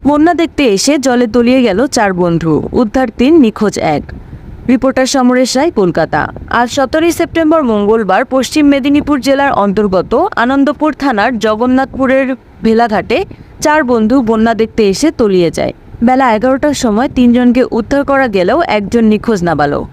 বন্যা দেখতে এসে জলে তলিয়ে গেল 4 বন্ধু, উদ্ধার 3, নিখোঁজ 1। রিপোর্টার সমরেশ রায়, কলকাতা। আজ 17 সেপ্টেম্বর মঙ্গলবার পশ্চিম মেদিনীপুর জেলার অন্তর্গত আনন্দপুর থানার জগন্নাথপুরের ভেলাঘাটে 4 বন্ধু বন্যা দেখতে এসে তলিয়ে যায়। বেলা 11টার সময় 3 জনকে উদ্ধার করা গেলেও একজন নিখোঁজ নাবালক।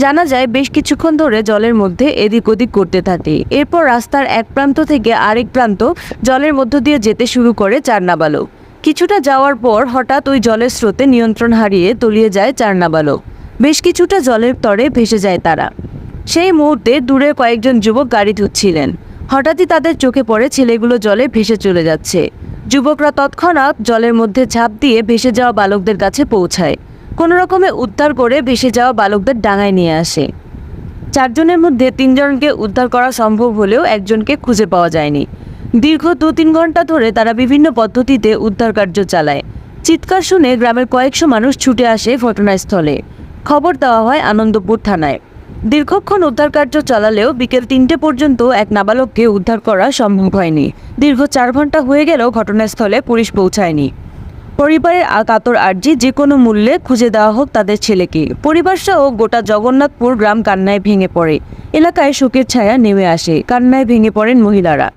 জানা যায় বেশ কিছুক্ষণ ধরে জলের মধ্যে এদিক ওদিক করতে থাকে। এরপর রাস্তার এক প্রান্ত থেকে আরেক প্রান্ত জলের মধ্য দিয়ে যেতে শুরু করে 4 নাবালক। কিছুটা যাওয়ার পর হঠাৎ ওই জলের স্রোতে নিয়ন্ত্রণ হারিয়ে তলিয়ে যায় 4 নাবালক। বেশ কিছুটা জলের তরে ভেসে যায় তারা। সেই মুহূর্তে দূরে কয়েকজন যুবক গাড়ি ধুচ্ছিলেন। হঠাৎই তাদের চোখে পড়ে ছেলেগুলো জলে ভেসে চলে যাচ্ছে। যুবকরা তৎক্ষণাৎ জলের মধ্যে ঝাঁপ দিয়ে ভেসে যাওয়া বালকদের কাছে পৌঁছায়। কোনো রকমে উদ্ধার করে ভেসে যাওয়া বালকদের ডাঙায় নিয়ে আসে। 4 জনের মধ্যে 3 জনকে উদ্ধার করা সম্ভব হলেও একজনকে খুঁজে পাওয়া যায়নি। দীর্ঘ 2-3 ঘন্টা ধরে তারা বিভিন্ন পদ্ধতিতে উদ্ধার কার্য চালায়। চিৎকার শুনে গ্রামের কয়েকশো মানুষ ছুটে আসে ঘটনাস্থলে। খবর দেওয়া হয় আনন্দপুর থানায়। দীর্ঘক্ষণ উদ্ধার কার্য চালালেও বিকেল 3টে পর্যন্ত এক নাবালককে উদ্ধার করা সম্ভব হয়নি। দীর্ঘ 4 ঘন্টা হয়ে গেলেও ঘটনাস্থলে পুলিশ পৌঁছায়নি। পরিবারের কাতর আর্জি যে কোনো মূল্যে খুঁজে দেওয়া হোক তাদের ছেলেকে। পরিবার সহ গোটা জগন্নাথপুর গ্রাম কান্নায় ভেঙে পড়ে। এলাকায় শোকের ছায়া নেমে আসে। কান্নায় ভেঙে পড়েন মহিলারা।